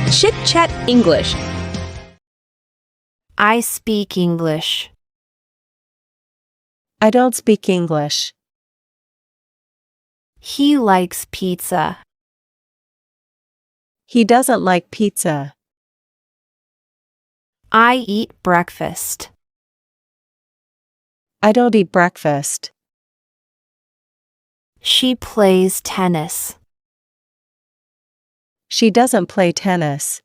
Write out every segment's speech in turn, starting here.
Chitchat English. I speak English. I don't speak English. He likes pizza. He doesn't like pizza. I eat breakfast. I don't eat breakfast. She plays tennis. She doesn't play tennis.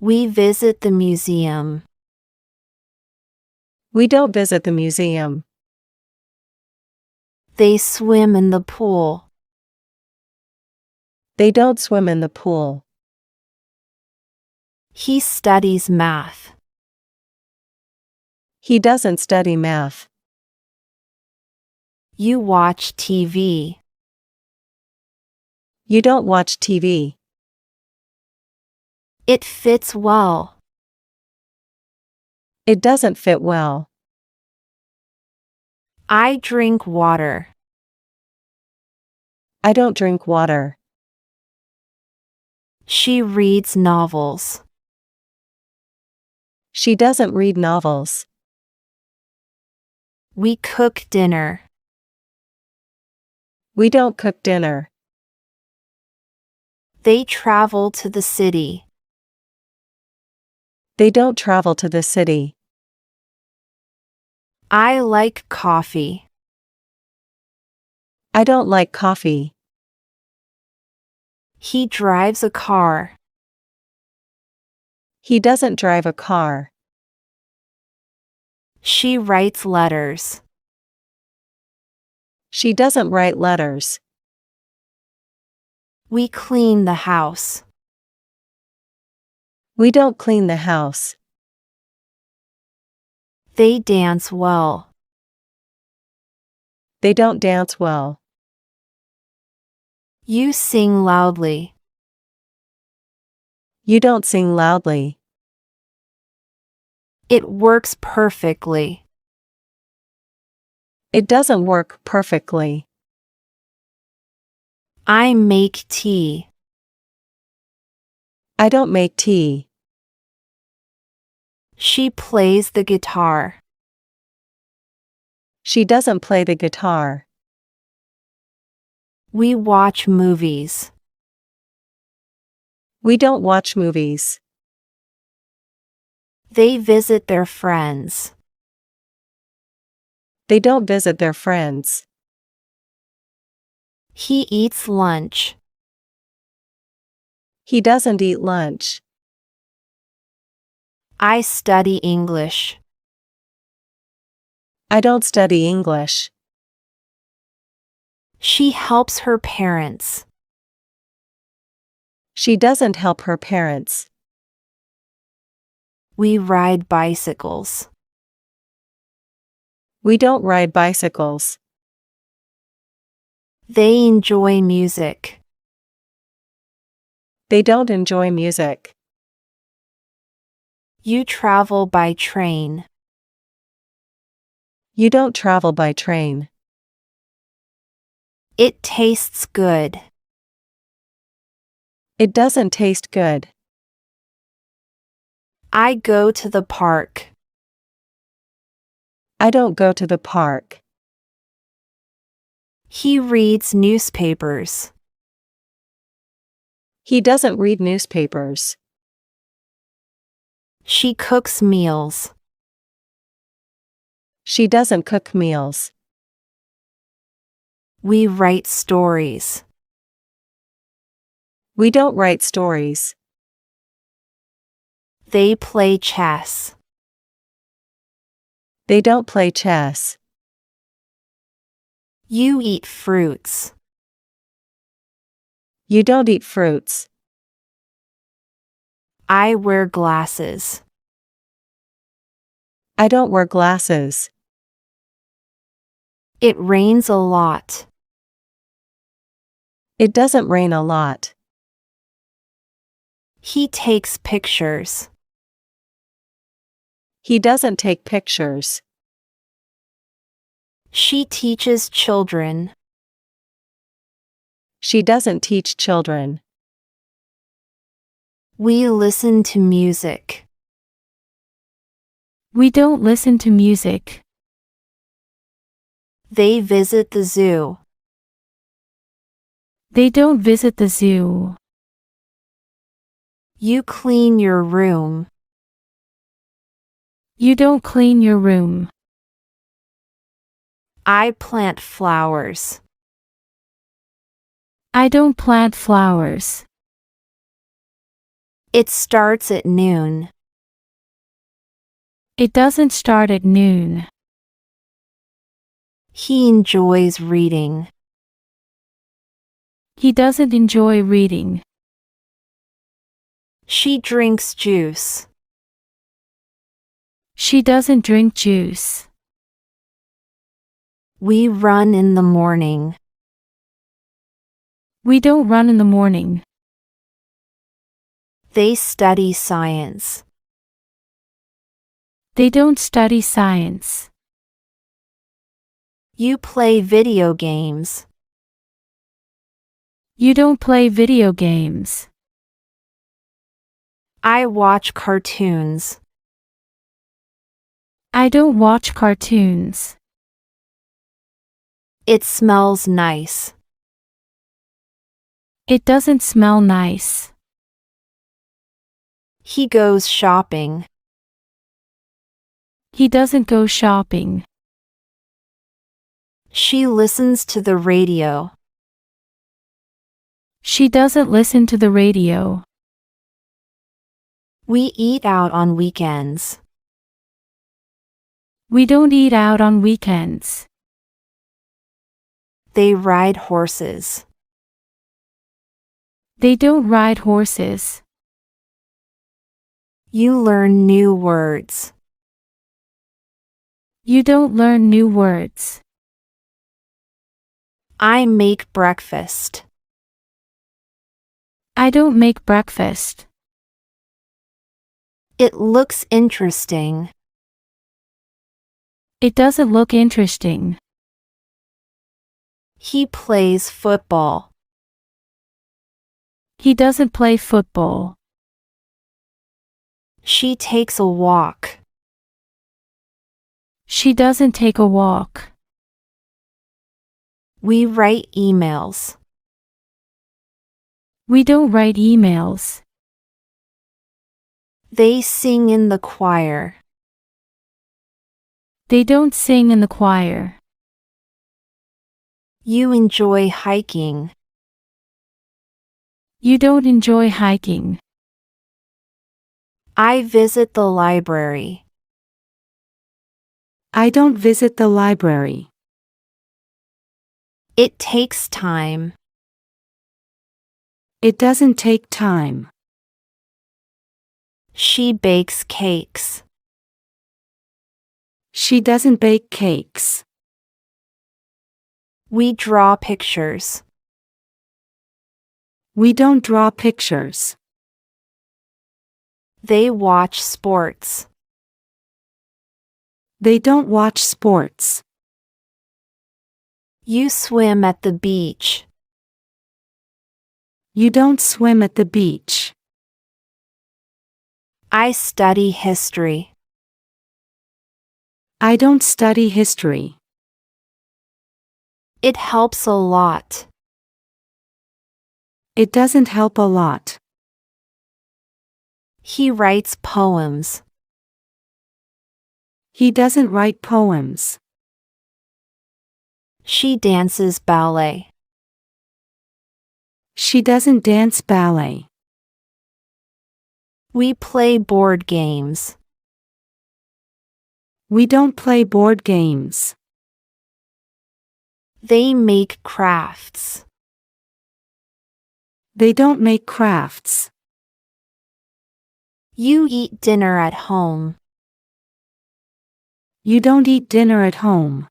We visit the museum. We don't visit the museum. They swim in the pool. They don't swim in the pool. He studies math. He doesn't study math. You watch TV. You don't watch TV. It fits well. It doesn't fit well. I drink water. I don't drink water. She reads novels. She doesn't read novels. We cook dinner. We don't cook dinner. They travel to the city. They don't travel to the city. I like coffee. I don't like coffee. He drives a car. He doesn't drive a car. She writes letters. She doesn't write letters. We clean the house. We don't clean the house. They dance well. They don't dance well. You sing loudly. You don't sing loudly. It works perfectly. It doesn't work perfectly. I make tea. I don't make tea. She plays the guitar. She doesn't play the guitar. We watch movies. We don't watch movies. They visit their friends. They don't visit their friends. He eats lunch. He doesn't eat lunch. I study English. I don't study English. She helps her parents. She doesn't help her parents. We ride bicycles. We don't ride bicycles. They enjoy music. They don't enjoy music. You travel by train. You don't travel by train. It tastes good. It doesn't taste good. I go to the park. I don't go to the park. He reads newspapers. He doesn't read newspapers. She cooks meals. She doesn't cook meals. We write stories. We don't write stories. They play chess. They don't play chess. You eat fruits. You don't eat fruits. I wear glasses. I don't wear glasses. It rains a lot. It doesn't rain a lot. He takes pictures. He doesn't take pictures. She teaches children. She doesn't teach children. We listen to music. We don't listen to music. They visit the zoo. They don't visit the zoo. You clean your room. You don't clean your room. I plant flowers. I don't plant flowers. It starts at noon. It doesn't start at noon. He enjoys reading. He doesn't enjoy reading. She drinks juice. She doesn't drink juice. We run in the morning. We don't run in the morning. They study science. They don't study science. You play video games. You don't play video games. I watch cartoons. I don't watch cartoons. It smells nice. It doesn't smell nice. He goes shopping. He doesn't go shopping. She listens to the radio. She doesn't listen to the radio. We eat out on weekends. We don't eat out on weekends. They ride horses. They don't ride horses. You learn new words. You don't learn new words. I make breakfast. I don't make breakfast. It looks interesting. It doesn't look interesting. He plays football. He doesn't play football. She takes a walk. She doesn't take a walk. We write emails. We don't write emails. They sing in the choir. They don't sing in the choir. You enjoy hiking. You don't enjoy hiking. I visit the library. I don't visit the library. It takes time. It doesn't take time. She bakes cakes. She doesn't bake cakes. We draw pictures. We don't draw pictures. They watch sports. They don't watch sports. You swim at the beach. You don't swim at the beach. I study history. I don't study history. It helps a lot. It doesn't help a lot. He writes poems. He doesn't write poems. She dances ballet. She doesn't dance ballet. We play board games. We don't play board games. They make crafts. They don't make crafts. You eat dinner at home. You don't eat dinner at home.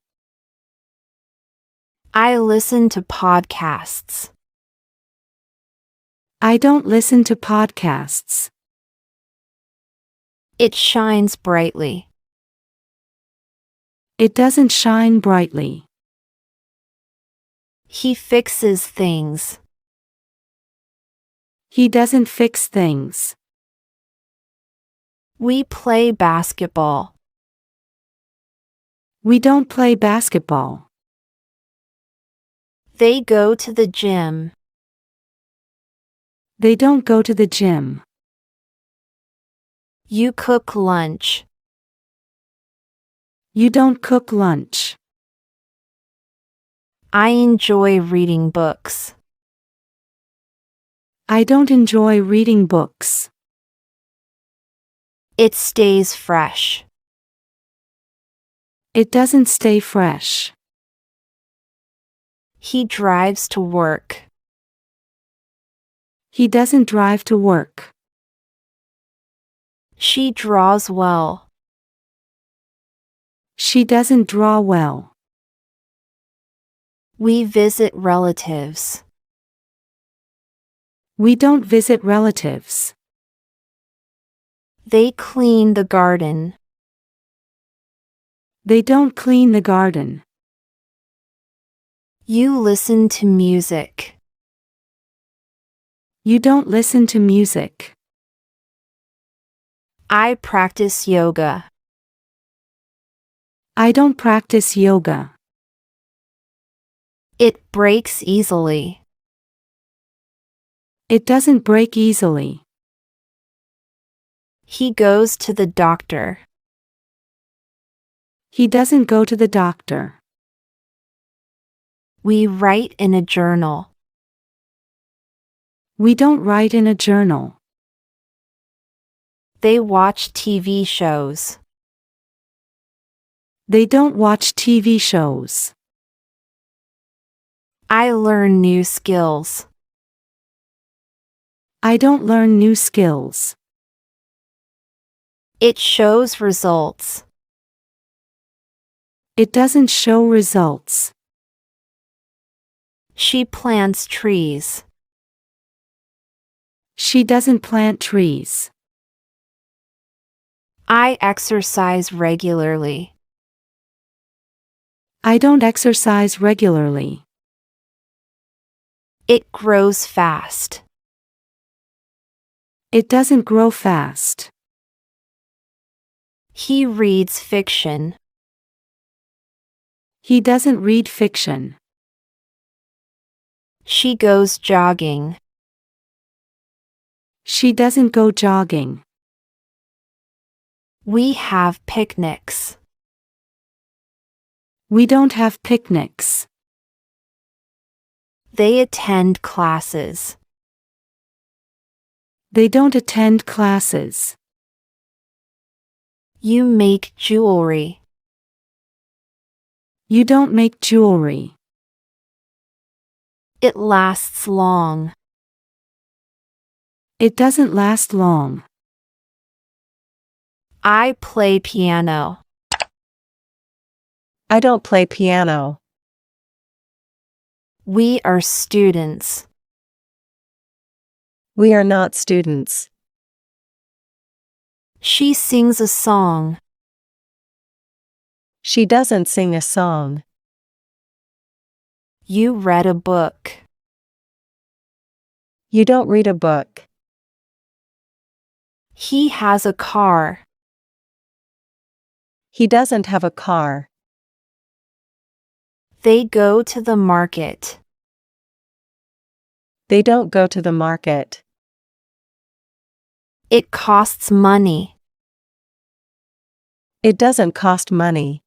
I listen to podcasts. I don't listen to podcasts. It shines brightly. It doesn't shine brightly. He fixes things. He doesn't fix things. We play basketball. We don't play basketball. They go to the gym. They don't go to the gym. You cook lunch. You don't cook lunch. I enjoy reading books. I don't enjoy reading books. It stays fresh. It doesn't stay fresh. He drives to work. He doesn't drive to work. She draws well. She doesn't draw well. We visit relatives. We don't visit relatives. They clean the garden. They don't clean the garden. You listen to music. You don't listen to music. I practice yoga. I don't practice yoga. It breaks easily. It doesn't break easily. He goes to the doctor. He doesn't go to the doctor. We write in a journal. We don't write in a journal. They watch TV shows. They don't watch TV shows. I learn new skills. I don't learn new skills. It shows results. It doesn't show results. She plants trees. She doesn't plant trees. I exercise regularly. I don't exercise regularly. It grows fast. It doesn't grow fast. He reads fiction. He doesn't read fiction. She goes jogging. She doesn't go jogging. We have picnics. We don't have picnics. They attend classes. They don't attend classes. You make jewelry. You don't make jewelry. It lasts long. It doesn't last long. I play piano. I don't play piano. We are students. We are not students. She sings a song. She doesn't sing a song. You read a book. You don't read a book. He has a car. He doesn't have a car. They go to the market. They don't go to the market. It costs money. It doesn't cost money.